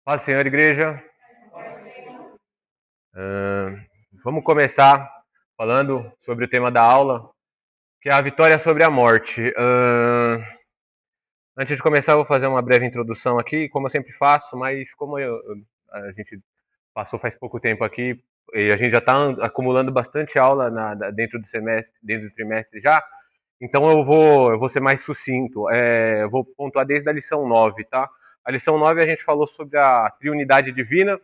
Paz, Senhor, igreja. Vamos começar falando sobre o tema da aula, que é a vitória sobre a morte. Antes de começar, eu vou fazer uma breve introdução aqui, como eu sempre faço, mas como a gente passou faz pouco tempo aqui, e a gente já está acumulando bastante aula dentro do semestre, dentro do trimestre já, então eu vou ser mais sucinto. Eu vou pontuar desde a lição 9, tá? A lição 9 a gente falou sobre a triunidade divina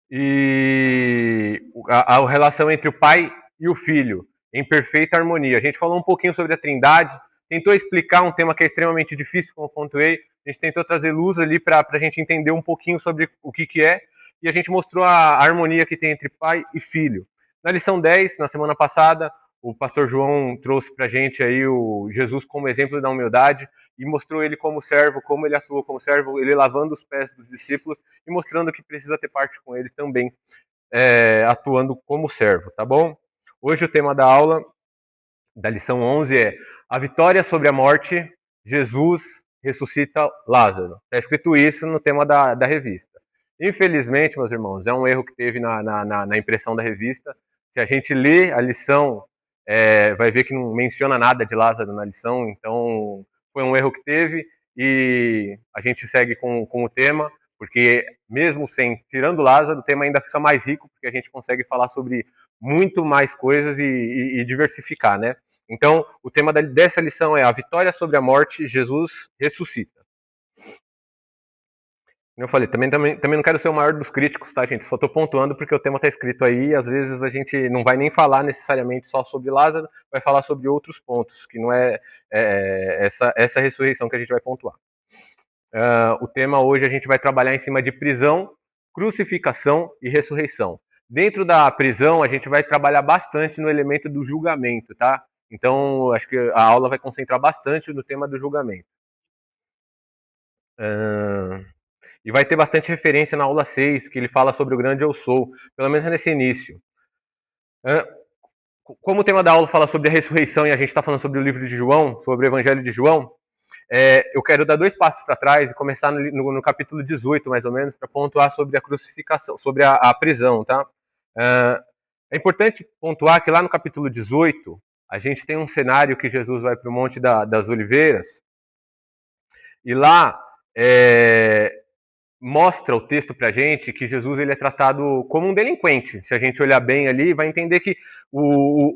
e a relação entre o pai e o filho, em perfeita harmonia. A gente falou um pouquinho sobre a trindade, tentou explicar um tema que é extremamente difícil, como pontuei. A gente tentou trazer luz ali para a gente entender um pouquinho sobre o que é, e a gente mostrou a harmonia que tem entre pai e filho. Na lição 10, na semana passada, o pastor João trouxe para a gente aí o Jesus como exemplo da humildade e mostrou ele como servo, como ele atuou como servo, ele lavando os pés dos discípulos e mostrando que precisa ter parte com ele também, atuando como servo, tá bom? Hoje o tema da aula, da lição 11, é a vitória sobre a morte, Jesus ressuscita Lázaro. Está escrito isso no tema da revista. Infelizmente, meus irmãos, é um erro que teve na impressão da revista. Se a gente lê a lição, vai ver que não menciona nada de Lázaro na lição, então foi um erro que teve e a gente segue com o tema, porque mesmo tirando Lázaro, o tema ainda fica mais rico, porque a gente consegue falar sobre muito mais coisas e diversificar, né? Então, o tema dessa lição é a vitória sobre a morte, Jesus ressuscita. Eu falei, também não quero ser o maior dos críticos, tá, gente? Só estou pontuando porque o tema está escrito aí e às vezes a gente não vai nem falar necessariamente só sobre Lázaro, vai falar sobre outros pontos, que não é essa ressurreição que a gente vai pontuar. O tema hoje a gente vai trabalhar em cima de prisão, crucificação e ressurreição. Dentro da prisão, a gente vai trabalhar bastante no elemento do julgamento, tá? Então, acho que a aula vai concentrar bastante no tema do julgamento. E vai ter bastante referência na aula 6, que ele fala sobre o grande eu sou, pelo menos nesse início. Como o tema da aula fala sobre a ressurreição e a gente está falando sobre o livro de João, sobre o evangelho de João, eu quero dar 2 passos para trás e começar no capítulo 18, mais ou menos, para pontuar sobre a crucificação, sobre a prisão, tá? É importante pontuar que lá no capítulo 18, a gente tem um cenário que Jesus vai para o Monte das Oliveiras, e lá mostra o texto pra gente que Jesus ele é tratado como um delinquente. Se a gente olhar bem ali, vai entender que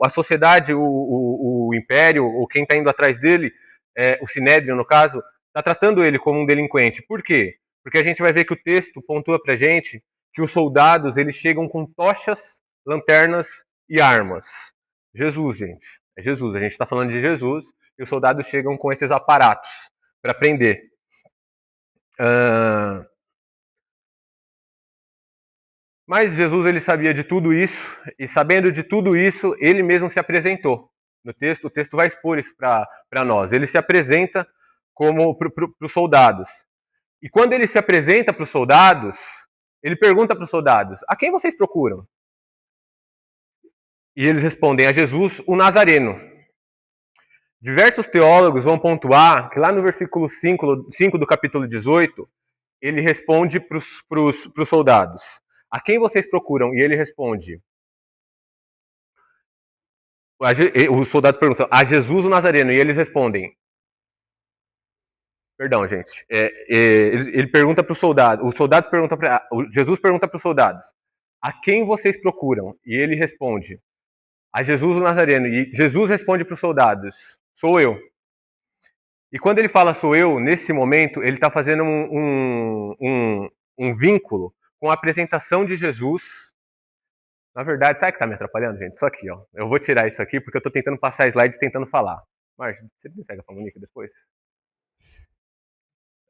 a sociedade, o império, ou quem está indo atrás dele, o Sinédrio, no caso, está tratando ele como um delinquente. Por quê? Porque a gente vai ver que o texto pontua pra gente que os soldados eles chegam com tochas, lanternas e armas. Jesus, gente. É Jesus. A gente está falando de Jesus e os soldados chegam com esses aparatos para prender. Mas Jesus ele sabia de tudo isso, e sabendo de tudo isso, ele mesmo se apresentou. No texto, o texto vai expor isso para nós. Ele se apresenta como para os soldados. E quando ele se apresenta para os soldados, ele pergunta para os soldados: a quem vocês procuram? E eles respondem: a Jesus, o Nazareno. Diversos teólogos vão pontuar que lá no versículo 5 do capítulo 18, ele responde para os soldados: a quem vocês procuram? E ele responde. Os soldados perguntam: a Jesus o Nazareno. E eles respondem. Perdão, gente. Ele pergunta para os soldados. Os soldados perguntam para. Jesus pergunta para os soldados: a quem vocês procuram? E ele responde: a Jesus o Nazareno. E Jesus responde para os soldados: sou eu. E quando ele fala sou eu, nesse momento, ele está fazendo um vínculo com a apresentação de Jesus. Na verdade, sabe o que está me atrapalhando, gente? Isso aqui, ó. Eu vou tirar isso aqui porque eu estou tentando passar slide tentando falar. Márcio, você me pega para a Monique depois?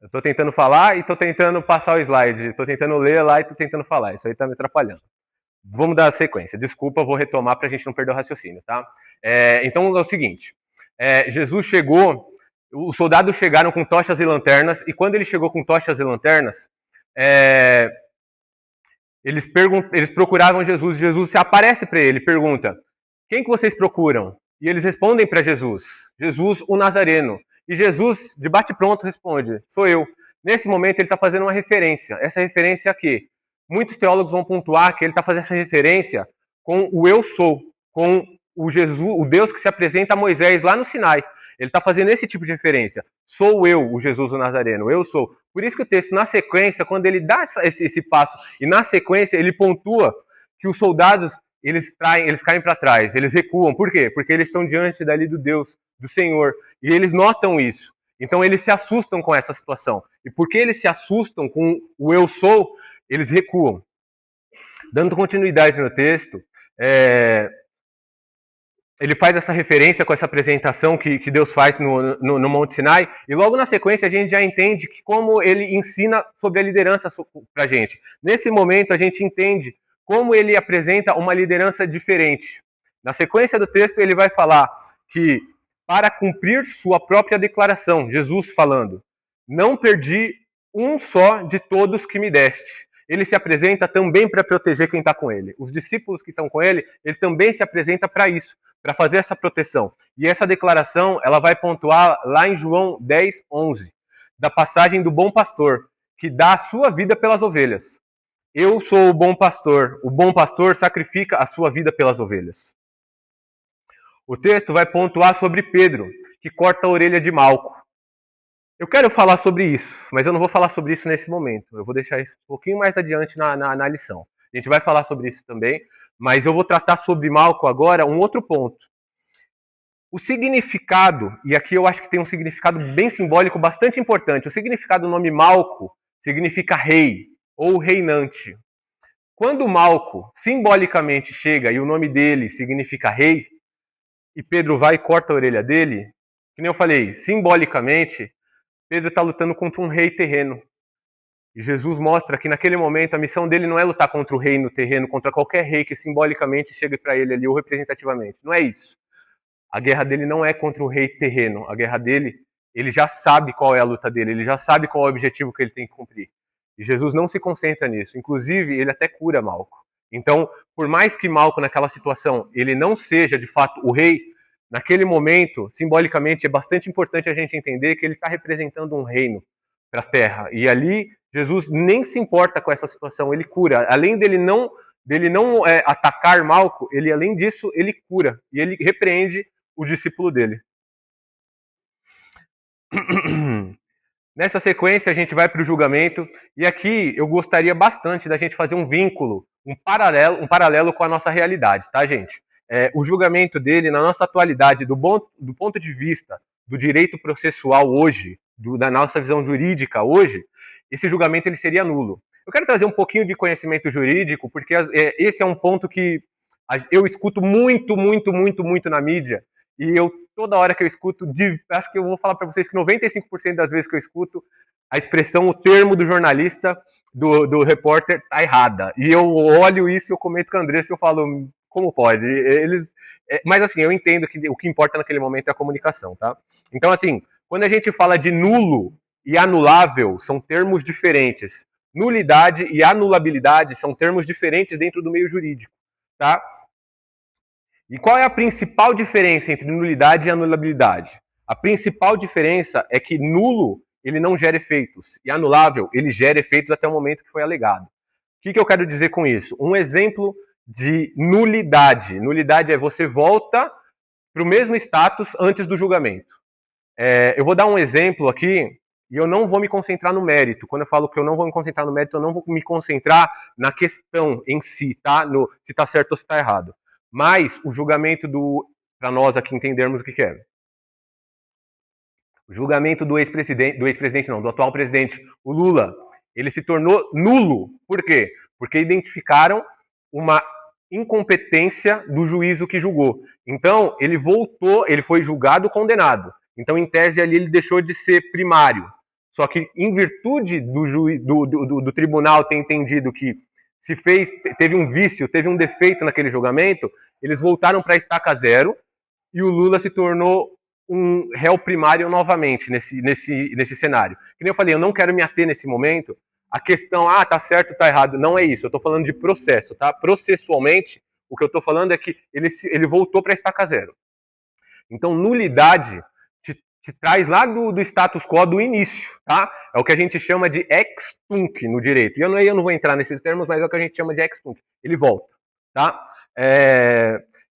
Eu estou tentando falar e estou tentando passar o slide. Estou tentando ler lá e estou tentando falar. Isso aí está me atrapalhando. Vamos dar a sequência. Desculpa, vou retomar para a gente não perder o raciocínio, tá? Então é o seguinte. Jesus chegou, os soldados chegaram com tochas e lanternas, e quando ele chegou com tochas e lanternas, eles procuravam Jesus. Jesus se aparece para ele, pergunta: quem que vocês procuram? E eles respondem para Jesus, Jesus o Nazareno. E Jesus, de bate-pronto, responde, sou eu. Nesse momento ele está fazendo uma referência. Essa referência a quê? Muitos teólogos vão pontuar que ele está fazendo essa referência com o eu sou, com o Jesus, o Deus que se apresenta a Moisés lá no Sinai. Ele está fazendo esse tipo de referência. Sou eu, o Jesus o Nazareno, eu sou. Por isso que o texto, na sequência, quando ele dá esse passo, e na sequência ele pontua que os soldados, eles caem para trás, eles recuam. Por quê? Porque eles estão diante dali do Deus, do Senhor, e eles notam isso. Então eles se assustam com essa situação. E porque eles se assustam com o eu sou, eles recuam. Dando continuidade no texto, ele faz essa referência com essa apresentação que Deus faz no Monte Sinai, e logo na sequência a gente já entende que como ele ensina sobre a liderança para a gente. Nesse momento a gente entende como ele apresenta uma liderança diferente. Na sequência do texto ele vai falar que para cumprir sua própria declaração, Jesus falando, não perdi um só de todos que me deste. Ele se apresenta também para proteger quem está com ele. Os discípulos que estão com ele, ele também se apresenta para isso, para fazer essa proteção. E essa declaração, ela vai pontuar lá em João 10, 11, da passagem do bom pastor, que dá a sua vida pelas ovelhas. Eu sou o bom pastor sacrifica a sua vida pelas ovelhas. O texto vai pontuar sobre Pedro, que corta a orelha de Malco. Eu quero falar sobre isso, mas eu não vou falar sobre isso nesse momento. Eu vou deixar isso um pouquinho mais adiante na lição. A gente vai falar sobre isso também, mas eu vou tratar sobre Malco agora um outro ponto. O significado, e aqui eu acho que tem um significado bem simbólico bastante importante. O significado do nome Malco significa rei ou reinante. Quando Malco simbolicamente chega e o nome dele significa rei, e Pedro vai e corta a orelha dele, que nem eu falei, simbolicamente, Pedro está lutando contra um rei terreno. E Jesus mostra que naquele momento a missão dele não é lutar contra o reino terreno, contra qualquer rei que simbolicamente chegue para ele ali, ou representativamente. Não é isso. A guerra dele não é contra o rei terreno. A guerra dele, ele já sabe qual é a luta dele, ele já sabe qual é o objetivo que ele tem que cumprir. E Jesus não se concentra nisso. Inclusive, ele até cura Malco. Então, por mais que Malco, naquela situação, ele não seja de fato o rei, naquele momento, simbolicamente, é bastante importante a gente entender que ele está representando um reino para a terra. E ali, Jesus nem se importa com essa situação, ele cura. Além dele não atacar Malco, ele, além disso, ele cura. E ele repreende o discípulo dele. Nessa sequência, a gente vai para o julgamento. E aqui, eu gostaria bastante da gente fazer um vínculo, um paralelo com a nossa realidade, tá, gente? O julgamento dele, na nossa atualidade, do ponto de vista do direito processual hoje, da nossa visão jurídica hoje, esse julgamento ele seria nulo. Eu quero trazer um pouquinho de conhecimento jurídico, porque esse é um ponto que eu escuto muito na mídia, e toda hora que eu escuto, acho que eu vou falar para vocês que 95% das vezes que eu escuto, a expressão, o termo do jornalista, do repórter, está errada. E eu olho isso e eu comento com a Andressa e eu falo, como pode? Mas assim, eu entendo que o que importa naquele momento é a comunicação, tá? Então assim, quando a gente fala de nulo e anulável, são termos diferentes. Nulidade e anulabilidade são termos diferentes dentro do meio jurídico, tá? E qual é a principal diferença entre nulidade e anulabilidade? A principal diferença é que nulo, ele não gera efeitos, e anulável, ele gera efeitos até o momento que foi alegado. O que eu quero dizer com isso? Um exemplo de nulidade. Nulidade é você volta para o mesmo status antes do julgamento. Eu vou dar um exemplo aqui, e eu não vou me concentrar no mérito. Quando eu falo que eu não vou me concentrar no mérito, eu não vou me concentrar na questão em si, tá? Se está certo ou se está errado. Mas o julgamento para nós aqui entendermos o que é. O julgamento do atual presidente, o Lula, ele se tornou nulo. Por quê? Porque identificaram uma incompetência do juízo que julgou. Então, ele foi julgado condenado. Então, em tese, ali ele deixou de ser primário. Só que, em virtude do tribunal ter entendido que teve um vício, teve um defeito naquele julgamento, eles voltaram para a estaca zero e o Lula se tornou um réu primário novamente nesse cenário. Que nem eu falei, eu não quero me ater nesse momento a questão, tá certo, tá errado. Não é isso, eu estou falando de processo, tá? Processualmente, O que eu estou falando é que ele voltou para estaca zero. Então, nulidade te traz lá do status quo do início, tá? É o que a gente chama de ex tunc no direito. E eu não vou entrar nesses termos, mas é o que a gente chama de ex tunc. Ele volta, tá?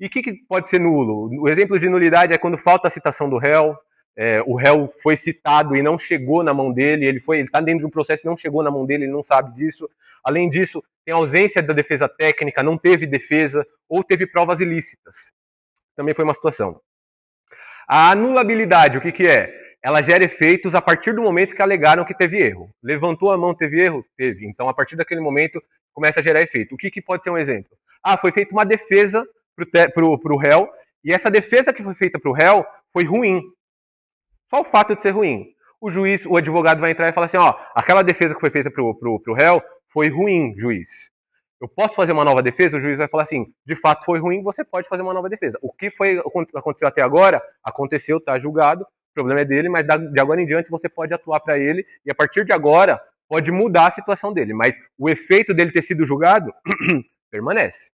E o que pode ser nulo? O exemplo de nulidade é quando falta a citação do réu, o réu foi citado e não chegou na mão dele, ele está dentro de um processo e não chegou na mão dele, ele não sabe disso. Além disso, tem ausência da defesa técnica, não teve defesa, ou teve provas ilícitas. Também foi uma situação. A anulabilidade, o que é? Ela gera efeitos a partir do momento que alegaram que teve erro. Levantou a mão, teve erro? Teve. Então, a partir daquele momento, começa a gerar efeito. O que pode ser um exemplo? Foi feita uma defesa para o réu, e essa defesa que foi feita para o réu foi ruim. Só o fato de ser ruim. O juiz, o advogado vai entrar e falar assim, aquela defesa que foi feita para o réu foi ruim, juiz. Eu posso fazer uma nova defesa? O juiz vai falar assim, de fato foi ruim, você pode fazer uma nova defesa. O que aconteceu até agora, aconteceu, está julgado, o problema é dele, mas de agora em diante você pode atuar para ele, e a partir de agora pode mudar a situação dele, mas o efeito dele ter sido julgado permanece.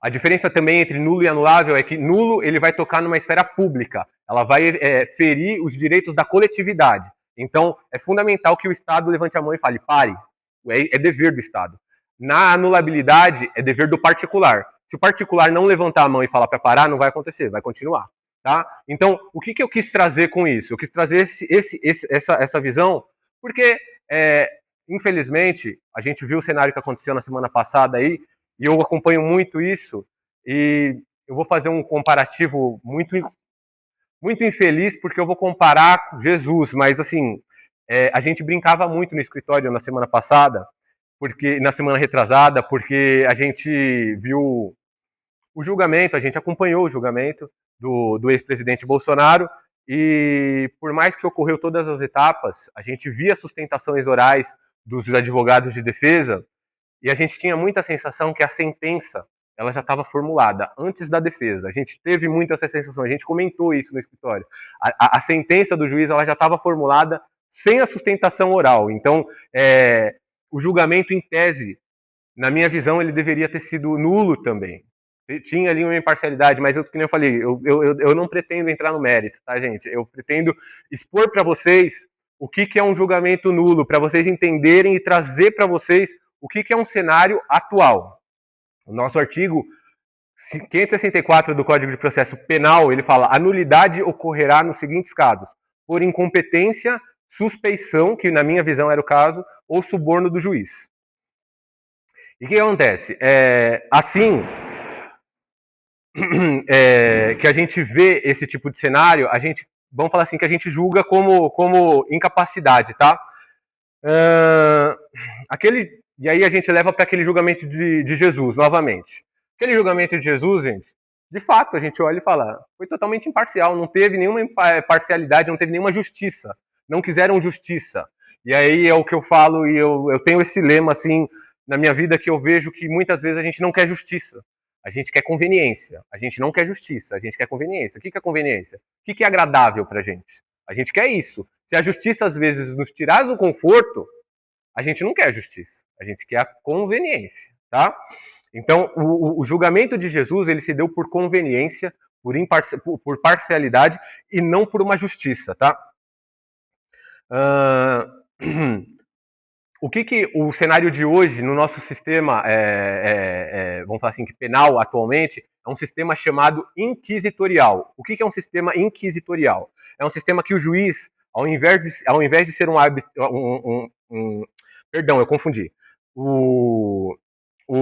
A diferença também entre nulo e anulável é que nulo ele vai tocar numa esfera pública, ela vai ferir os direitos da coletividade. Então, é fundamental que o Estado levante a mão e fale, pare, é dever do Estado. Na anulabilidade, é dever do particular. Se o particular não levantar a mão e falar para parar, não vai acontecer, vai continuar. Tá? Então, o que eu quis trazer com isso? Eu quis trazer essa visão, porque, infelizmente, a gente viu o cenário que aconteceu na semana passada aí, e eu acompanho muito isso, e eu vou fazer um comparativo muito infeliz, porque eu vou comparar com Jesus, mas assim, a gente brincava muito no escritório na semana passada, na semana retrasada, porque a gente viu o julgamento, a gente acompanhou o julgamento do ex-presidente Bolsonaro, e por mais que ocorreu todas as etapas, a gente via sustentações orais dos advogados de defesa, e a gente tinha muita sensação que a sentença ela já estava formulada antes da defesa. A gente teve muito essa sensação, a gente comentou isso no escritório. A sentença do juiz ela já estava formulada sem a sustentação oral. Então, o julgamento em tese, na minha visão, ele deveria ter sido nulo também. Tinha ali uma imparcialidade, mas como eu falei, eu não pretendo entrar no mérito, tá, gente? Eu pretendo expor para vocês o que é um julgamento nulo, para vocês entenderem e trazer para vocês o que é um cenário atual. O nosso artigo 564 do Código de Processo Penal, ele fala: a nulidade ocorrerá nos seguintes casos: por incompetência, suspeição, que na minha visão era o caso, ou suborno do juiz. E o que acontece? Assim que a gente vê esse tipo de cenário, vamos falar assim, que a gente julga como incapacidade, tá? E aí a gente leva para aquele julgamento de Jesus, novamente. Aquele julgamento de Jesus, gente, de fato, a gente olha e fala, foi totalmente imparcial, não teve nenhuma parcialidade, não teve nenhuma justiça. Não quiseram justiça. E aí é o que eu falo, e eu tenho esse lema, assim, na minha vida, que eu vejo que muitas vezes a gente não quer justiça. A gente quer conveniência. A gente não quer justiça, a gente quer conveniência. O que é conveniência? O que é agradável pra gente? A gente quer isso. Se a justiça, às vezes, nos tirar do conforto, a gente não quer justiça. A gente quer a conveniência, tá? Então, o julgamento de Jesus, ele se deu por conveniência, por parcialidade, e não por uma justiça, tá? O que o cenário de hoje, no nosso sistema, vamos falar assim, penal atualmente, é um sistema chamado inquisitorial. O que é um sistema inquisitorial? É um sistema que o juiz, ao invés de ser perdão, eu confundi. O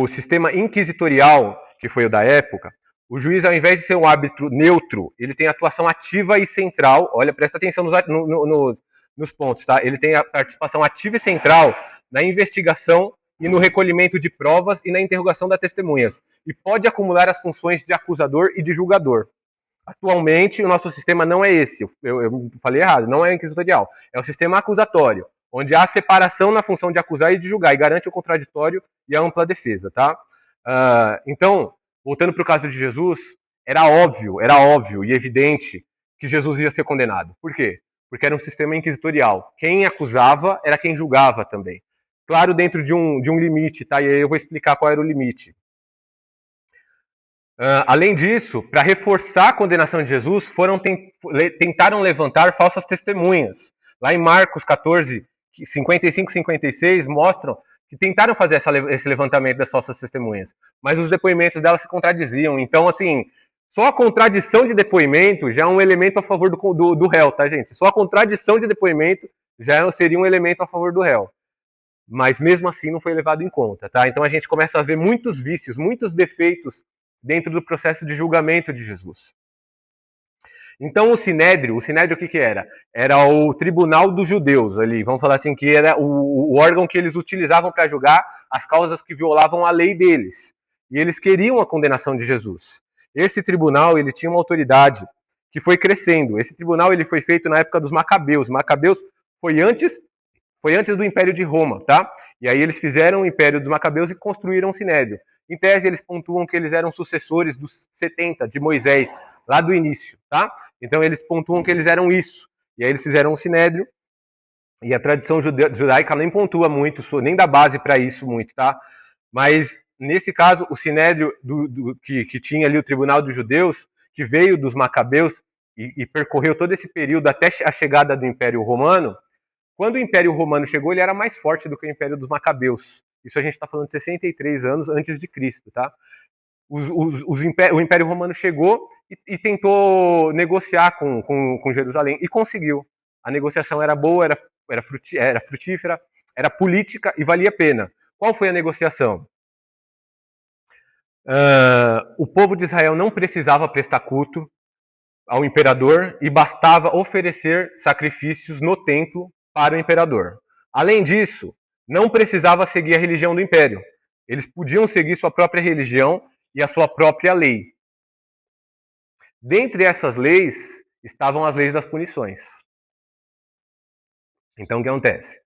sistema inquisitorial, que foi o da época, o juiz, ao invés de ser um árbitro neutro, ele tem atuação ativa e central. Olha, presta atenção nos pontos, tá? Ele tem a participação ativa e central na investigação e no recolhimento de provas e na interrogação das testemunhas. E pode acumular as funções de acusador e de julgador. Atualmente, o nosso sistema não é esse. Eu falei errado, não é inquisitorial. É o sistema acusatório, onde há separação na função de acusar e de julgar, e garante o contraditório e a ampla defesa, tá? Então, voltando para o caso de Jesus, era óbvio e evidente que Jesus ia ser condenado. Por quê? Porque era um sistema inquisitorial. Quem acusava era quem julgava também. Claro, dentro de um limite, tá? E aí eu vou explicar qual era o limite. Além disso, para reforçar a condenação de Jesus, tentaram levantar falsas testemunhas. Lá em Marcos 14, 55 e 56, mostram que tentaram fazer esse levantamento das falsas testemunhas, mas os depoimentos delas se contradiziam. Então, assim, só a contradição de depoimento já é um elemento a favor do réu, tá, gente? Só a contradição de depoimento já seria um elemento a favor do réu. Mas mesmo assim não foi levado em conta, tá? Então a gente começa a ver muitos vícios, muitos defeitos dentro do processo de julgamento de Jesus. Então o Sinédrio o que era? Era o tribunal dos judeus ali, vamos falar assim, que era o órgão que eles utilizavam para julgar as causas que violavam a lei deles. E eles queriam a condenação de Jesus. Esse tribunal, ele tinha uma autoridade que foi crescendo. Esse tribunal, ele foi feito na época dos Macabeus. Macabeus foi antes do Império de Roma, tá? E aí eles fizeram o Império dos Macabeus e construíram o Sinédrio. Em tese, eles pontuam que eles eram sucessores dos 70, de Moisés, lá do início, tá? Então eles pontuam que eles eram isso. E aí eles fizeram o Sinédrio, e a tradição judaica nem pontua muito, nem dá base para isso muito, tá? Mas, nesse caso, o Sinédrio que tinha ali o Tribunal dos Judeus, que veio dos Macabeus e percorreu todo esse período até a chegada do Império Romano, quando o Império Romano chegou, ele era mais forte do que o Império dos Macabeus. Isso a gente está falando de 63 anos antes de Cristo, tá? O Império Romano chegou e tentou negociar com Jerusalém e conseguiu. A negociação era boa, era frutífera, era política e valia a pena. Qual foi a negociação? O povo de Israel não precisava prestar culto ao imperador e bastava oferecer sacrifícios no templo para o imperador. Além disso, não precisava seguir a religião do império. Eles podiam seguir sua própria religião e a sua própria lei. Dentre essas leis estavam as leis das punições. Então, o que acontece?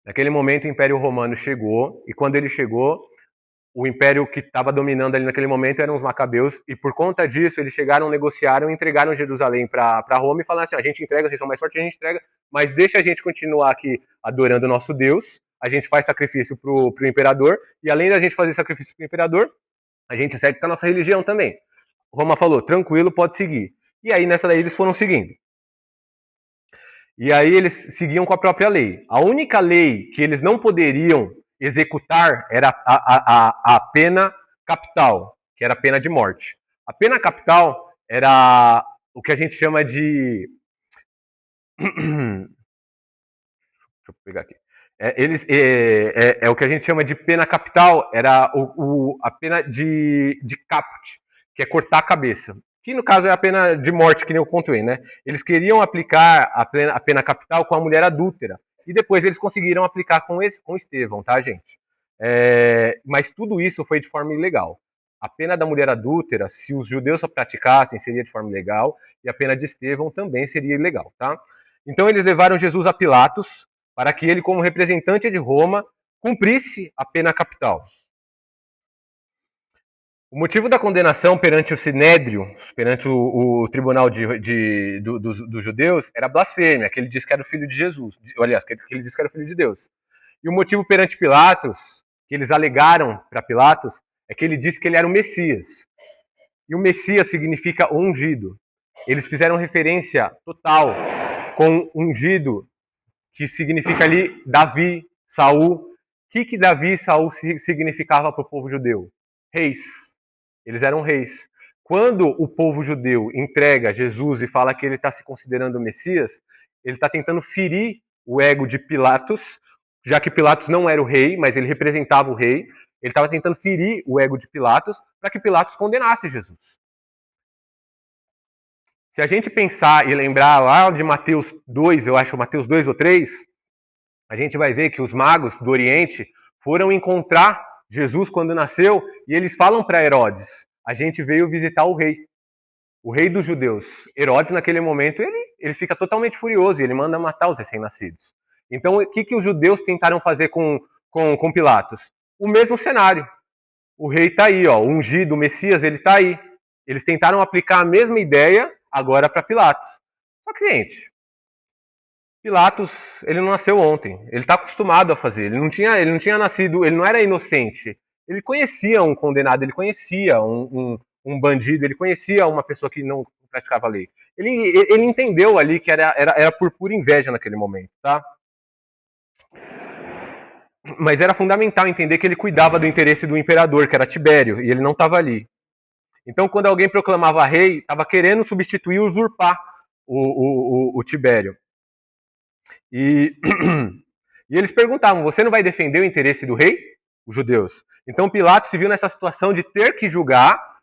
Naquele momento, o Império Romano chegou, e quando ele chegou, o império que estava dominando ali naquele momento eram os Macabeus, e por conta disso, eles chegaram, negociaram, entregaram Jerusalém para Roma e falaram assim, a gente entrega, vocês são mais fortes, a gente entrega, mas deixa a gente continuar aqui adorando o nosso Deus, a gente faz sacrifício pro imperador, e além da gente fazer sacrifício pro imperador, a gente segue com a nossa religião também. Roma falou, tranquilo, pode seguir. E aí, nessa daí, eles foram seguindo. E aí, eles seguiam com a própria lei. A única lei que eles não poderiam executar era a pena capital, que era a pena de morte. A pena capital era o que a gente chama de... Deixa eu pegar aqui. O que a gente chama de pena capital, era a pena de caput, que é cortar a cabeça. Que no caso é a pena de morte, que nem eu pontuei, né? Eles queriam aplicar a pena capital com a mulher adúltera. E depois eles conseguiram aplicar com Estevão, tá, gente? Mas tudo isso foi de forma ilegal. A pena da mulher adúltera, se os judeus só praticassem, seria de forma ilegal, e a pena de Estevão também seria ilegal, tá? Então eles levaram Jesus a Pilatos, para que ele, como representante de Roma, cumprisse a pena capital. O motivo da condenação perante o Sinédrio, perante o tribunal dos judeus, era blasfêmia, que ele disse que era o filho de Jesus. Aliás, que ele disse que era o filho de Deus. E o motivo perante Pilatos, que eles alegaram para Pilatos, é que ele disse que ele era o Messias. E o Messias significa ungido. Eles fizeram referência total com ungido, que significa ali Davi, Saul. O que Davi e Saul significava para o povo judeu? Reis. Eles eram reis. Quando o povo judeu entrega Jesus e fala que ele está se considerando o Messias, ele está tentando ferir o ego de Pilatos, já que Pilatos não era o rei, mas ele representava o rei. Ele estava tentando ferir o ego de Pilatos para que Pilatos condenasse Jesus. Se a gente pensar e lembrar lá de Mateus 2, eu acho Mateus 2 ou 3, a gente vai ver que os magos do Oriente foram encontrar Jesus quando nasceu e eles falam para Herodes, a gente veio visitar o rei dos judeus. Herodes, naquele momento, ele fica totalmente furioso e ele manda matar os recém-nascidos. Então, o que os judeus tentaram fazer com Pilatos? O mesmo cenário. O rei está aí, ó, o ungido, o Messias, ele está aí. Eles tentaram aplicar a mesma ideia agora para Pilatos. Só que, gente, Pilatos, ele não nasceu ontem. Ele está acostumado a fazer. Ele não tinha nascido, ele não era inocente. Ele conhecia um condenado, ele conhecia um um bandido, ele conhecia uma pessoa que não praticava a lei. Ele entendeu ali que era por pura inveja naquele momento, tá? Mas era fundamental entender que ele cuidava do interesse do imperador, que era Tibério, e ele não estava ali. Então, quando alguém proclamava rei, estava querendo substituir, usurpar o Tibério. E, e eles perguntavam: você não vai defender o interesse do rei? Os judeus. Então Pilatos se viu nessa situação de ter que julgar,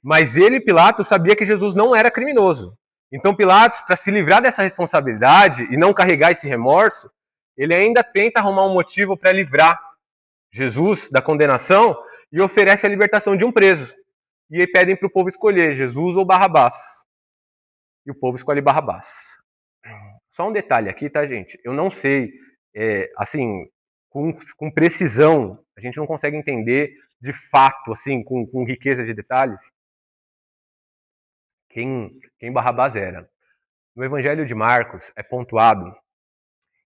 mas ele, Pilatos, sabia que Jesus não era criminoso. Então Pilatos, para se livrar dessa responsabilidade e não carregar esse remorso, ele ainda tenta arrumar um motivo para livrar Jesus da condenação e oferece a libertação de um preso. E aí pedem para o povo escolher Jesus ou Barrabás. E o povo escolhe Barrabás. Só um detalhe aqui, tá, gente? Eu não sei, assim, com precisão, a gente não consegue entender de fato, assim, com riqueza de detalhes, quem Barrabás era. No Evangelho de Marcos é pontuado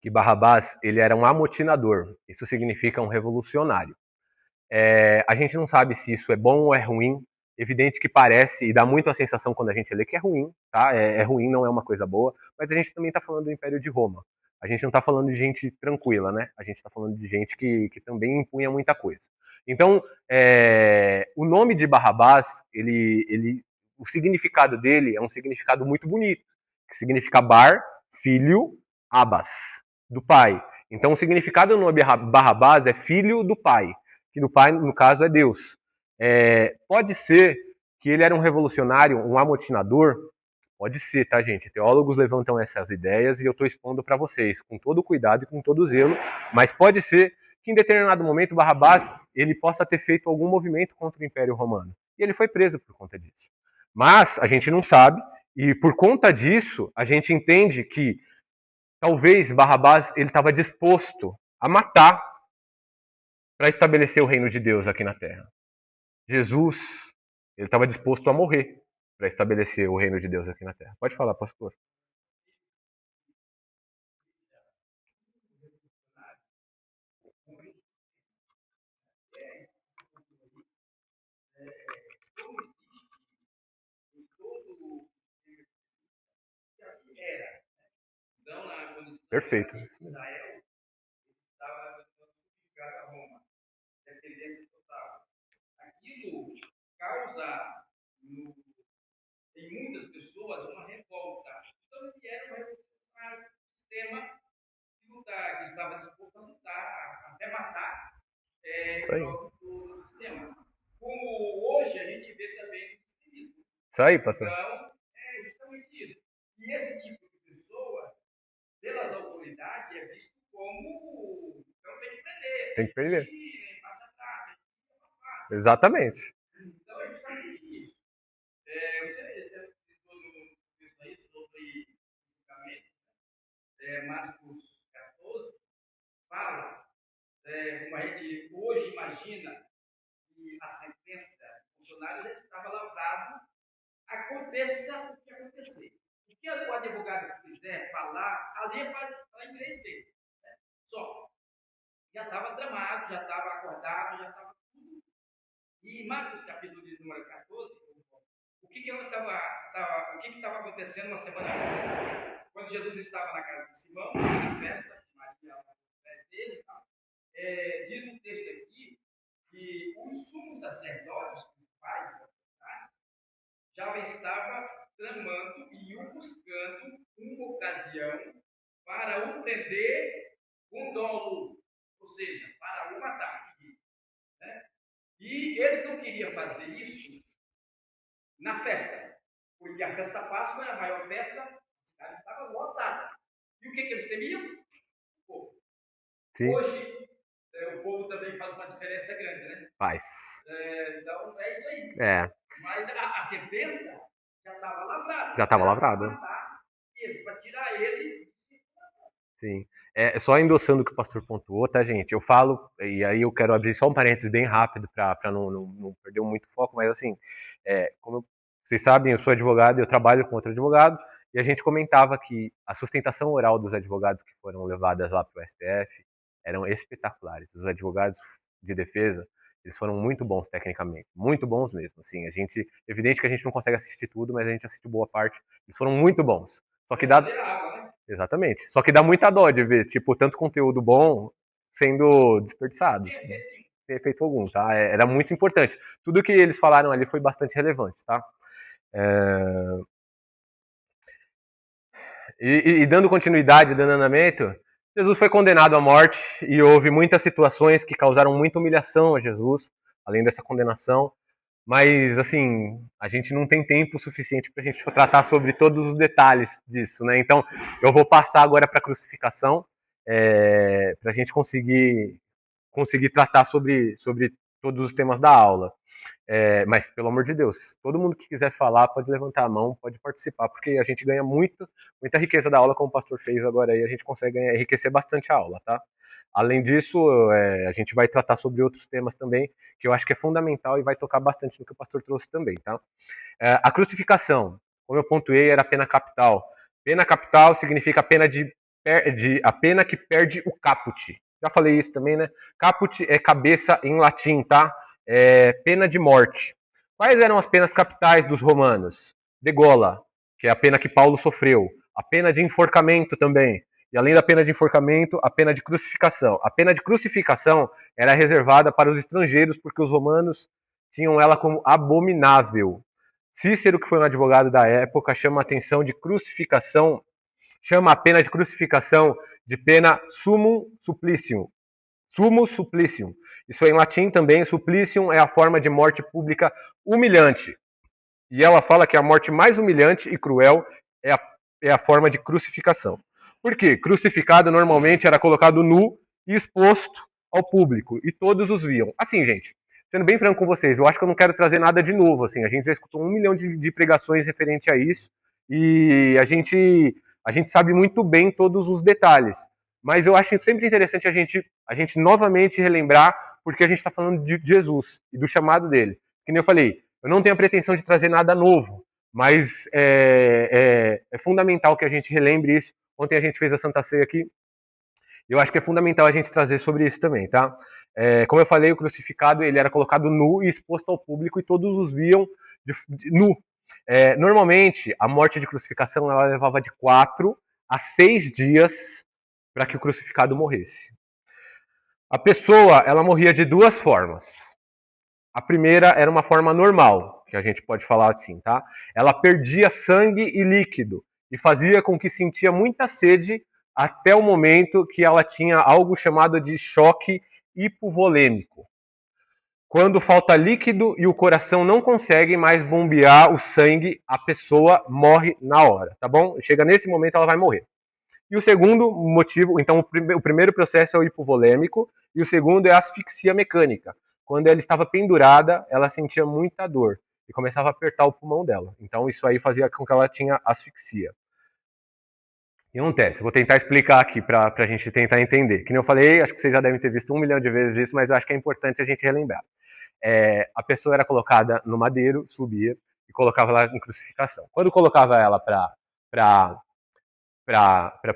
que Barrabás ele era um amotinador. Isso significa um revolucionário. A gente não sabe se isso é bom ou é ruim. Evidente que parece e dá muito a sensação quando a gente lê que é ruim, tá? É ruim, não é uma coisa boa, mas a gente também está falando do Império de Roma. A gente não está falando de gente tranquila, né? A gente está falando de gente que também impunha muita coisa. Então, o nome de Barrabás, o significado dele é um significado muito bonito, que significa bar, filho, abas, do pai. Então, o significado do nome Barrabás é filho do pai, que no pai, no caso, é Deus. Pode ser que ele era um revolucionário, um amotinador? Pode ser, tá, gente? Teólogos levantam essas ideias e eu estou expondo para vocês, com todo cuidado e com todo zelo, mas pode ser que em determinado momento Barrabás ele possa ter feito algum movimento contra o Império Romano. E ele foi preso por conta disso. Mas a gente não sabe, e por conta disso, a gente entende que talvez Barrabás ele estava disposto a matar para estabelecer o reino de Deus aqui na Terra. Jesus, ele estava disposto a morrer para estabelecer o reino de Deus aqui na Terra. Pode falar, pastor. Perfeito. Aquilo causa em muitas pessoas uma revolta. Então ele era um revolucionário do sistema que estava disposto a lutar, até matar em prol do sistema. Como hoje a gente vê também no civismo. Isso aí, pastor. Então, é justamente isso. E esse tipo de pessoa, pelas autoridades, é visto como então tem que prender. Tem que prender. Exatamente. Então é justamente isso. Você citou no começo aí sobre julgamento, Marcos 14, fala, como a gente hoje imagina que a sentença do funcionário já estava lavrado, aconteça o que acontecer. O que o advogado quiser falar, ali é para inglês dele. Né? Só. Já estava tramado, já estava acordado, já estava tudo. E Marcos, capítulo de número 14, o que estava acontecendo uma semana antes? Quando Jesus estava na casa de Simão, na festa, Maria dele, diz o texto aqui que os sumos sacerdotes principais já estava tramando e o buscando uma ocasião para o prender com dolo, ou seja, para o matar. Né? E eles não queriam fazer isso na festa, porque a festa Páscoa era a maior festa, a cidade estava lotada. E o que eles temiam? O povo. Sim. Hoje, o povo também faz uma diferença grande, né? Faz. Então, é isso aí. Mas a sentença já estava lavrada. Já estava lavrada. Para tirar ele. Sim. Só endossando o que o pastor pontuou, tá, gente? Eu falo, e aí eu quero abrir só um parênteses bem rápido para não perder muito foco, mas assim, como vocês sabem, eu sou advogado, eu trabalho com outro advogado, e a gente comentava que a sustentação oral dos advogados que foram levadas lá para o STF eram espetaculares. Os advogados de defesa, Eles foram muito bons tecnicamente, muito bons mesmo. Assim, evidente que a gente não consegue assistir tudo, mas a gente assistiu boa parte. Eles foram muito bons. Só que dá, exatamente. Só que dá muita dó de ver, tipo, tanto conteúdo bom sendo desperdiçado, assim, sem efeito algum, tá? Era muito importante. Tudo que eles falaram ali foi bastante relevante, tá? E dando continuidade, dando andamento, Jesus foi condenado à morte e houve muitas situações que causaram muita humilhação a Jesus, além dessa condenação. Mas, assim, a gente não tem tempo suficiente para a gente tratar sobre todos os detalhes disso, né? Então, eu vou passar agora para a crucificação, para a gente conseguir tratar sobre todos os temas da aula. Mas, pelo amor de Deus, todo mundo que quiser falar pode levantar a mão, pode participar, porque a gente ganha muita riqueza da aula, como o pastor fez agora aí, a gente consegue enriquecer bastante a aula, tá? Além disso, a gente vai tratar sobre outros temas também, que eu acho que é fundamental e vai tocar bastante no que o pastor trouxe também, tá? A crucificação, como eu pontuei, era a pena capital. Pena capital significa a pena que perde o caput. Já falei isso também, né? Caput é cabeça em latim, tá? Pena de morte. Quais eram as penas capitais dos romanos? Degola, que é a pena que Paulo sofreu. A pena de enforcamento também. E além da pena de enforcamento, a pena de crucificação. A pena de crucificação era reservada para os estrangeiros, porque os romanos tinham ela como abominável. Cícero, que foi um advogado da época, chama a atenção de crucificação, chama a pena de crucificação de pena summum supplicium. Sumus supplicium. Isso é em latim também, supplicium é a forma de morte pública humilhante. E ela fala que a morte mais humilhante e cruel é a forma de crucificação. Por quê? Crucificado normalmente era colocado nu e exposto ao público, e todos os viam. Assim, gente, sendo bem franco com vocês, eu acho que eu não quero trazer nada de novo, assim, a gente já escutou 1 milhão de pregações referente a isso, e a gente sabe muito bem todos os detalhes. Mas eu acho sempre interessante a gente novamente relembrar, porque a gente está falando de Jesus e do chamado dele. Que nem eu falei, eu não tenho a pretensão de trazer nada novo, mas é fundamental que a gente relembre isso. Ontem a gente fez a Santa Ceia aqui, eu acho que é fundamental a gente trazer sobre isso também, tá? Como eu falei, o crucificado ele era colocado nu e exposto ao público e todos os viam nu. Normalmente, a morte de crucificação ela levava de 4 a 6 dias para que o crucificado morresse. A pessoa, ela morria de 2 formas. A primeira era uma forma normal, que a gente pode falar assim, tá? Ela perdia sangue e líquido e fazia com que sentia muita sede até o momento que ela tinha algo chamado de choque hipovolêmico. Quando falta líquido e o coração não consegue mais bombear o sangue, a pessoa morre na hora, tá bom? Chega nesse momento, ela vai morrer. E o segundo motivo, então o primeiro processo é o hipovolêmico e o segundo é a asfixia mecânica. Quando ela estava pendurada, ela sentia muita dor e começava a apertar o pulmão dela. Então isso aí fazia com que ela tinha asfixia. E acontece, vou tentar explicar aqui para a gente tentar entender. Que nem eu falei, acho que vocês já devem ter visto 1 milhão de vezes isso, mas eu acho que é importante a gente relembrar. A pessoa era colocada no madeiro, subia e colocava lá em crucificação. Quando colocava ela para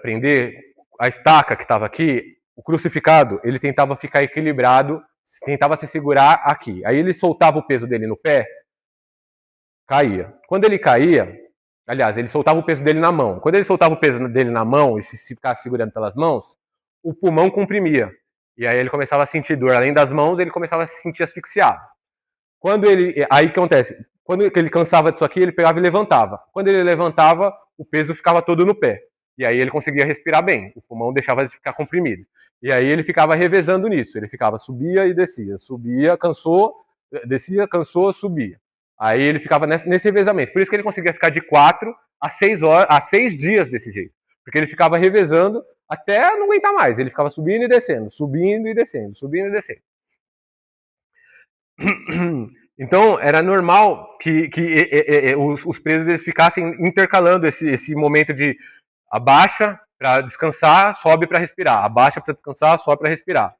prender a estaca que estava aqui, o crucificado, ele tentava ficar equilibrado, tentava se segurar aqui. Aí ele soltava o peso dele no pé, caía. Quando ele caía, aliás, ele soltava o peso dele na mão. Quando ele soltava o peso dele na mão e se ficasse segurando pelas mãos, o pulmão comprimia. E aí ele começava a sentir dor. Além das mãos, ele começava a se sentir asfixiado. Aí o que acontece? Quando ele cansava disso aqui, ele pegava e levantava. Quando ele levantava, o peso ficava todo no pé. E aí ele conseguia respirar bem. O pulmão deixava de ficar comprimido. E aí ele ficava revezando nisso. Ele ficava, subia e descia. Subia, cansou, descia, cansou, subia. Aí ele ficava nesse revezamento. Por isso que ele conseguia ficar de 4 a 6 dias desse jeito. Porque ele ficava revezando até não aguentar mais. Ele ficava subindo e descendo, subindo e descendo, subindo e descendo. Então, era normal que os presos eles ficassem intercalando esse momento de abaixa para descansar, sobe para respirar, abaixa para descansar, sobe para respirar.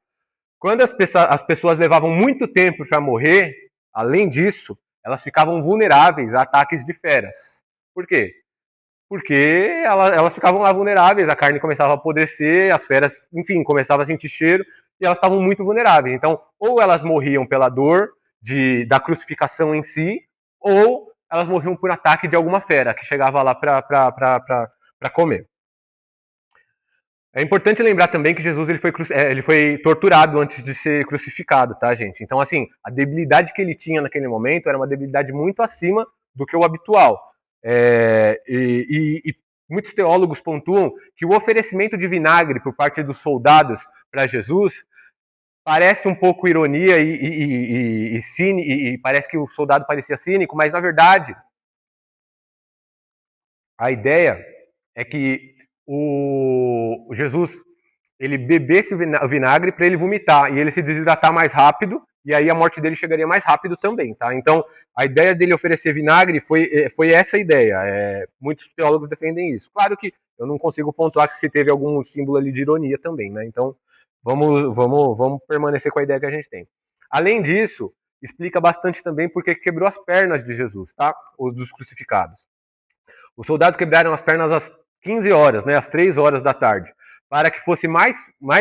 Quando as pessoas levavam muito tempo para morrer, além disso, elas ficavam vulneráveis a ataques de feras. Por quê? porque elas ficavam lá vulneráveis, a carne começava a apodrecer, as feras, enfim, começavam a sentir cheiro, e elas estavam muito vulneráveis. Então, ou elas morriam pela dor da crucificação em si, ou elas morriam por ataque de alguma fera que chegava lá para comer. É importante lembrar também que Jesus ele foi torturado antes de ser crucificado, tá, gente? Então, assim, a debilidade que ele tinha naquele momento era uma debilidade muito acima do que o habitual. E muitos teólogos pontuam que o oferecimento de vinagre por parte dos soldados para Jesus parece um pouco ironia e parece que o soldado parecia cínico, mas na verdade a ideia é que o Jesus ele bebesse o vinagre para ele vomitar e ele se desidratar mais rápido e aí a morte dele chegaria mais rápido também, tá? Então a ideia dele oferecer vinagre foi essa ideia. Muitos teólogos defendem isso. Claro que eu não consigo pontuar que se teve algum símbolo ali de ironia também, né? Então vamos permanecer com a ideia que a gente tem. Além disso, explica bastante também porque quebrou as pernas de Jesus, tá? Os dos crucificados. Os soldados quebraram as pernas às 15 horas, né, às 3 horas da tarde, para que fosse mais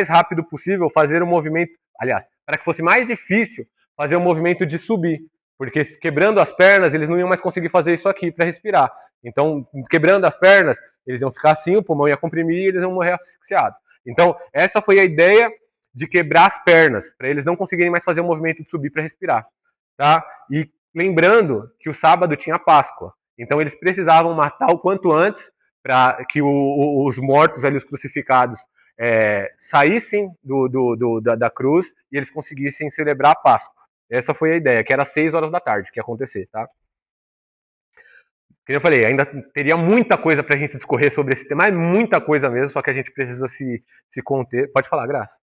rápido possível fazer o movimento, aliás, para que fosse mais difícil fazer o movimento de subir, porque quebrando as pernas, eles não iam mais conseguir fazer isso aqui para respirar. Então, quebrando as pernas, eles iam ficar assim, o pulmão ia comprimir e eles iam morrer asfixiados. Então, essa foi a ideia de quebrar as pernas, para eles não conseguirem mais fazer o movimento de subir para respirar. Tá? E lembrando que o sábado tinha Páscoa. Então eles precisavam matar o quanto antes para que os mortos ali, os crucificados, saíssem da cruz e eles conseguissem celebrar a Páscoa. Essa foi a ideia, que era às 6 horas da tarde que ia acontecer, tá? Como eu falei, ainda teria muita coisa para a gente discorrer sobre esse tema, mas muita coisa mesmo, só que a gente precisa se conter. Pode falar, Graça.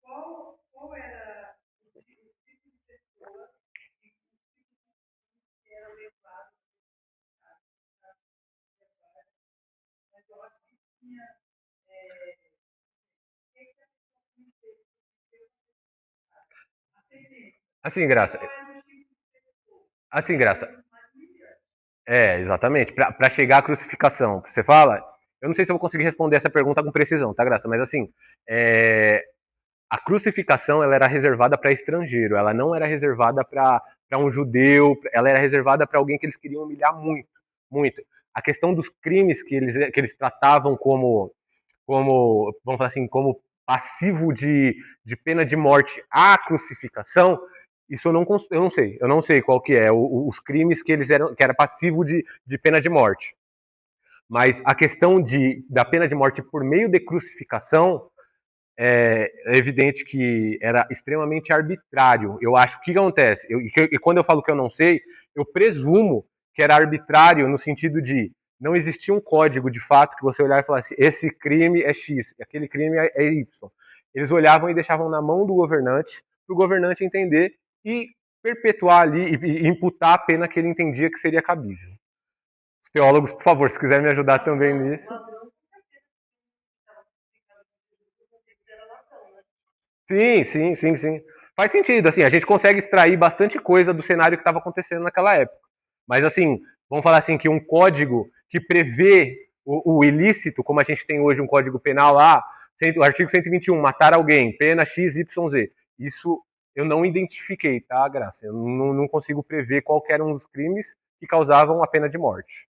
Qual era o tipo de pessoa que era levado mas eu acho que tinha Assim, Graça. Assim, Graça. Exatamente. Para chegar à crucificação, você fala. Eu não sei se eu vou conseguir responder essa pergunta com precisão, tá, Graça? Mas assim, a crucificação ela era reservada para estrangeiro, ela não era reservada para um judeu, ela era reservada para alguém que eles queriam humilhar muito, muito. A questão dos crimes que eles tratavam vamos falar assim, como passivo de pena de morte à crucificação, isso eu não sei qual que é, os crimes que que era passivo de pena de morte. Mas a questão da pena de morte por meio de crucificação, é evidente que era extremamente arbitrário. Eu acho que acontece, e quando eu falo que eu não sei, eu presumo que era arbitrário no sentido de não existia um código de fato que você olhar e falasse esse crime é X, aquele crime é Y. Eles olhavam e deixavam na mão do governante, para o governante entender e perpetuar ali e imputar a pena que ele entendia que seria cabível. Os teólogos, por favor, se quiserem me ajudar também nisso. Sim, sim, sim, sim. Faz sentido, assim, a gente consegue extrair bastante coisa do cenário que estava acontecendo naquela época. Mas, assim, vamos falar assim, que um código que prevê o ilícito, como a gente tem hoje um código penal lá, o artigo 121, matar alguém, pena XYZ. Isso eu não identifiquei, tá, Graça? Eu não consigo prever qual eram os crimes que causavam a pena de morte.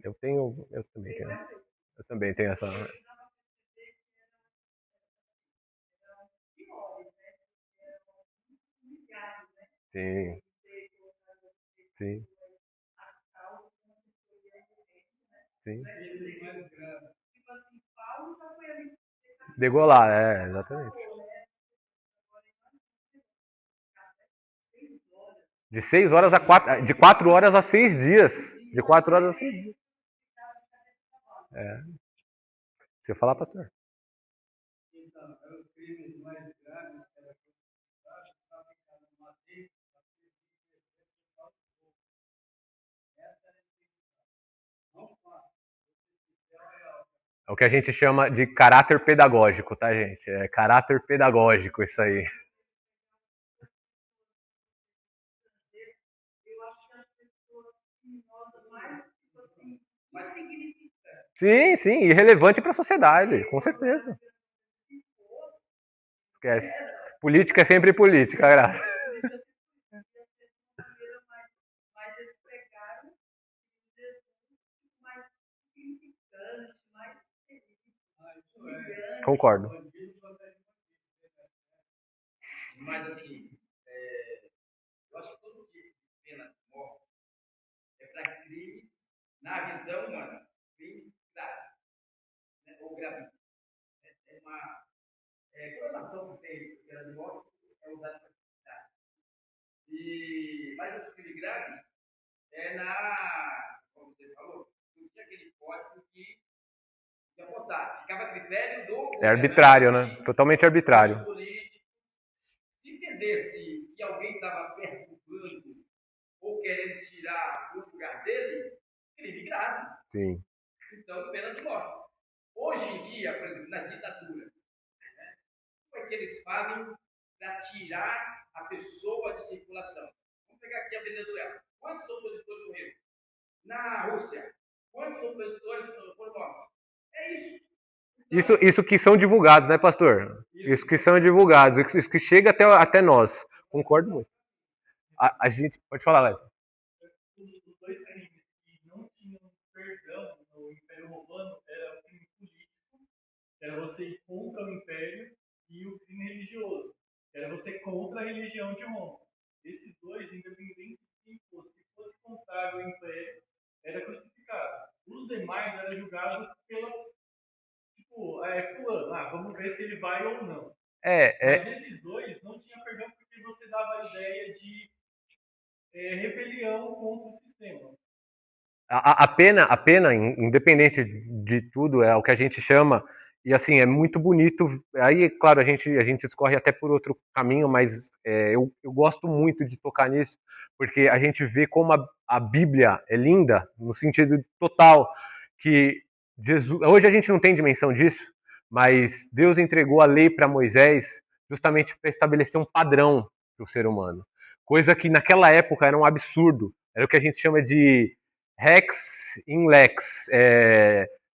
Eu também tenho essa. Sim, sim, sim. Degolar, exatamente. De 6 horas a 4, de 4 horas a 6 dias. De 4 horas a 6 dias. Você ia falar, pastor? Então, é os crimes mais graves que ela fabricada no madeira, essa é a não fácil. É o que a gente chama de caráter pedagógico, tá, gente? É caráter pedagógico isso aí. Sim, sim, irrelevante para a sociedade, com certeza. Esquece. Política é sempre política, graça. Concordo. Mas assim, eu acho que todo tipo de pena de morte é para crime, na visão humana, crime grave, né, ou gravíssimo. É uma conotação que tem pena de morte é usada para crime. Mas os crimes graves é como você falou, não tinha aquele código que ia votar, ficava a critério do É arbitrário, né? Totalmente arbitrário. Se entendesse que alguém estava perturbando ou querendo tirar o lugar dele, crime grave. Sim. Então, pena de morte. Hoje em dia, por exemplo, nas ditaduras, né, como é que eles fazem para tirar a pessoa de circulação? Vamos pegar aqui a Venezuela. Quantos opositores morreram? Na Rússia, quantos opositores foram mortos? É isso. Então, Isso que são divulgados, né, pastor? Isso que são divulgados, isso que chega até nós. Concordo muito. A gente pode falar, Leslie. Os dois crimes que não tinham perdão no Império Romano era o crime político, que era você ir contra o Império, e o crime religioso, que era você contra a religião de Roma. Esses dois, independente de quem fosse, se fosse contrário ao Império, era crucificado. Os demais eram julgados pela, tipo, fulano, vamos ver se ele vai ou não. Mas esses dois não tinham perdão porque você dava a ideia de rebelião contra o sistema. A pena, independente de tudo, é o que a gente chama, e assim, é muito bonito. Aí, claro, a gente escorre até por outro caminho, mas eu gosto muito de tocar nisso, porque a gente vê como a Bíblia é linda, no sentido total, que Jesus. Hoje a gente não tem dimensão disso, mas Deus entregou a lei para Moisés justamente para estabelecer um padrão para o ser humano. Coisa que naquela época era um absurdo. Era o que a gente chama de Rex in lex,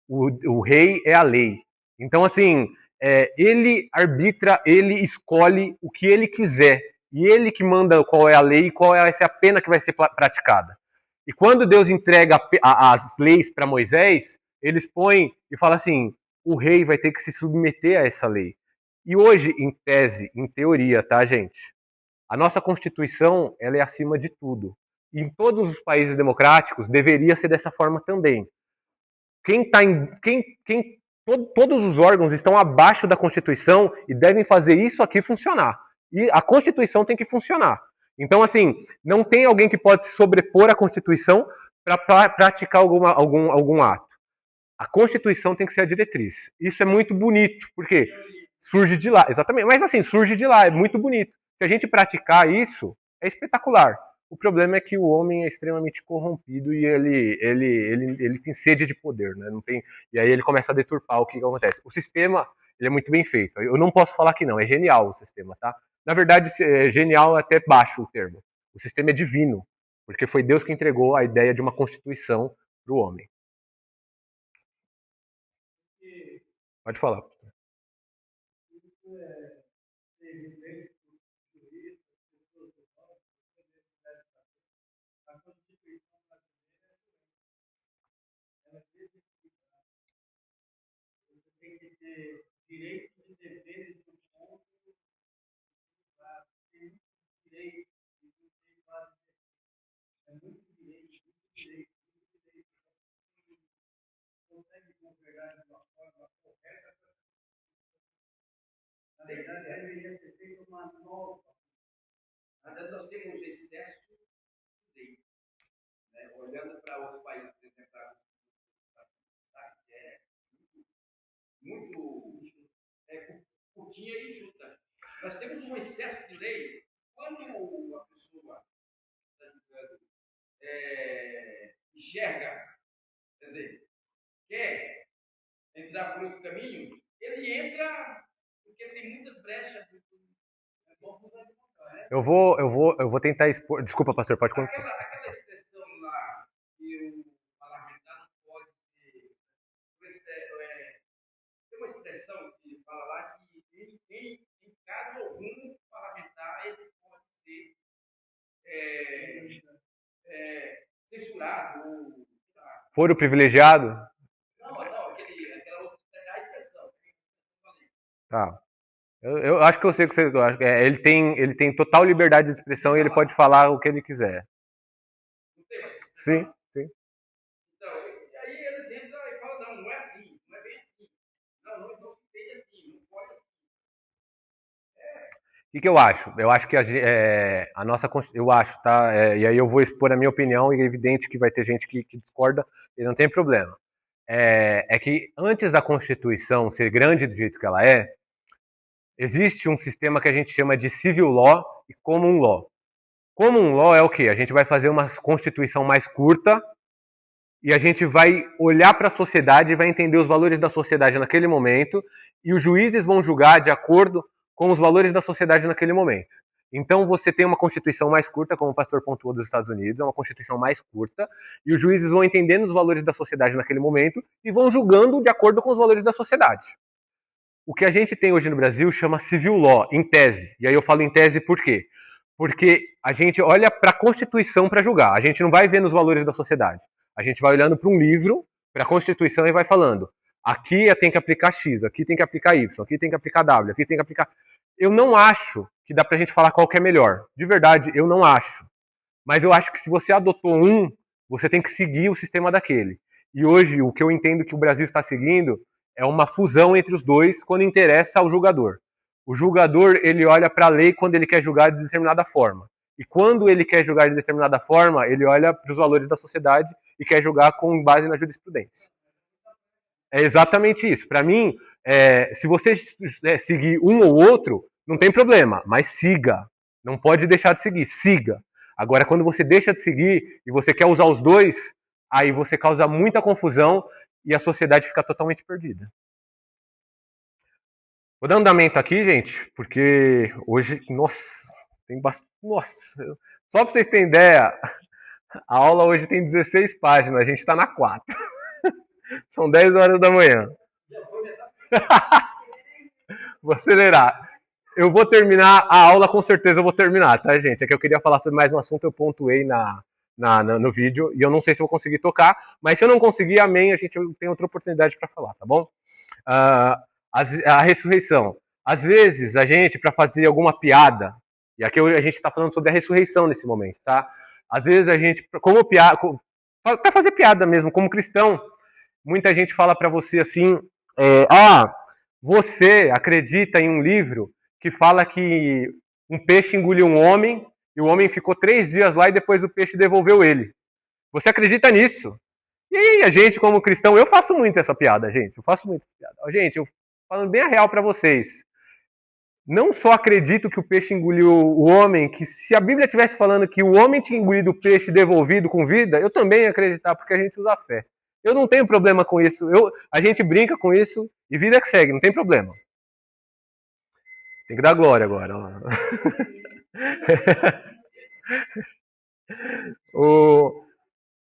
o rei é a lei. Então, assim, ele arbitra, ele escolhe o que ele quiser. E ele que manda qual é a lei e qual vai ser a pena que vai ser praticada. E quando Deus entrega as leis para Moisés, eles põem e falam assim: o rei vai ter que se submeter a essa lei. E hoje, em tese, em teoria, tá, gente? A nossa Constituição, ela é acima de tudo. E em todos os países democráticos deveria ser dessa forma também. Todos os órgãos estão abaixo da Constituição e devem fazer isso aqui funcionar. E a Constituição tem que funcionar. Então, assim, não tem alguém que pode se sobrepor à Constituição para praticar algum ato. A Constituição tem que ser a diretriz. Isso é muito bonito, porque surge de lá, exatamente. Mas assim, surge de lá, é muito bonito. Se a gente praticar isso, é espetacular. O problema é que o homem é extremamente corrompido e ele tem sede de poder, né? Não tem, e aí ele começa a deturpar o que acontece. O sistema, ele é muito bem feito. Eu não posso falar que não, é genial o sistema, tá? Na verdade, é genial até baixo o termo. O sistema é divino, porque foi Deus que entregou a ideia de uma constituição para o homem. Pode falar. Tem que ter direitos e deveres do povo, tem muito direito e não tem quase. É muito direito, muito direito, muito direito. Consegue congregar de uma forma correta. Na verdade, deveria ser feita uma nova. Nós temos excesso de lei. Né? Olhando para outros países, por exemplo, que é muito curtinha e enxuta. Nós temos um excesso de lei. Quando a pessoa está julgando, enxerga, quer dizer, quer entrar por outro caminho, ele entra porque tem muitas brechas. Eu vou tentar expor. Desculpa, pastor, pode continuar. Aquela expressão lá que o parlamentar não pode ser. Tem uma expressão que fala lá que em caso algum, o parlamentar ele pode ser censurado. Foro privilegiado? Não, aquela outra expressão. Tá. Eu acho que eu sei o que você acha. Ele tem total liberdade de expressão e ele pode falar o que ele quiser. Não tem mais. Sim, sim. Então, e aí eles entram e falam, não é assim, não é bem assim. Não se entende assim, não pode assim. O que eu acho? Eu acho que a nossa. Eu acho, tá? E aí eu vou expor a minha opinião, e é evidente que vai ter gente que discorda, e não tem problema. É que antes da Constituição ser grande do jeito que ela é, existe um sistema que a gente chama de civil law e common law. Common law é o quê? A gente vai fazer uma Constituição mais curta e a gente vai olhar para a sociedade e vai entender os valores da sociedade naquele momento, e os juízes vão julgar de acordo com os valores da sociedade naquele momento. Então você tem uma Constituição mais curta, como o pastor pontuou dos Estados Unidos, é uma Constituição mais curta, e os juízes vão entendendo os valores da sociedade naquele momento e vão julgando de acordo com os valores da sociedade. O que a gente tem hoje no Brasil chama civil law, em tese. E aí eu falo em tese por quê? Porque a gente olha para a Constituição para julgar. A gente não vai ver nos valores da sociedade. A gente vai olhando para um livro, para a Constituição, e vai falando: aqui tem que aplicar X, aqui tem que aplicar Y, aqui tem que aplicar W, aqui tem que aplicar. Eu não acho que dá para a gente falar qual que é melhor. De verdade, eu não acho. Mas eu acho que se você adotou um, você tem que seguir o sistema daquele. E hoje, o que eu entendo que o Brasil está seguindo é uma fusão entre os dois quando interessa ao julgador. O julgador, ele olha para a lei quando ele quer julgar de determinada forma. E quando ele quer julgar de determinada forma, ele olha para os valores da sociedade e quer julgar com base na jurisprudência. É exatamente isso. Para mim, se você seguir um ou outro, não tem problema, mas siga. Não pode deixar de seguir, siga. Agora, quando você deixa de seguir e você quer usar os dois, aí você causa muita confusão e a sociedade fica totalmente perdida. Vou dar andamento aqui, gente, porque hoje, nossa, tem bastante. Nossa, só para vocês terem ideia, a aula hoje tem 16 páginas, a gente está na 4. São 10 horas da manhã. Vou acelerar. Eu vou terminar a aula, com certeza eu vou terminar, tá, gente? É que eu queria falar sobre mais um assunto, eu pontuei no vídeo, e eu não sei se eu vou conseguir tocar, mas se eu não conseguir, amém, a gente tem outra oportunidade para falar, tá bom? A ressurreição. Às vezes, a gente, para fazer alguma piada, e aqui a gente está falando sobre a ressurreição nesse momento, tá? Às vezes a gente, como piada, para fazer piada mesmo, como cristão, muita gente fala para você assim, você acredita em um livro que fala que um peixe engoliu um homem e o homem ficou 3 dias lá e depois o peixe devolveu ele. Você acredita nisso? E aí, a gente, como cristão, eu faço muito essa piada, gente. Eu faço muito essa piada. Gente, eu falando bem a real para vocês. Não só acredito que o peixe engoliu o homem, que se a Bíblia estivesse falando que o homem tinha engolido o peixe devolvido com vida, eu também ia acreditar, porque a gente usa a fé. Eu não tenho problema com isso. A gente brinca com isso e vida que segue, não tem problema. Tem que dar glória agora.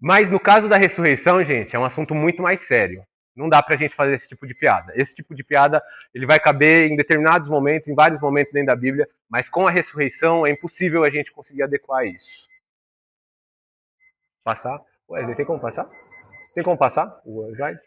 Mas no caso da ressurreição, gente, é um assunto muito mais sério. Não dá pra gente fazer esse tipo de piada. Esse tipo de piada, ele vai caber em determinados momentos, em vários momentos dentro da Bíblia, mas com a ressurreição é impossível a gente conseguir adequar isso. Passar? Wesley, tem como passar? Tem como passar o slide?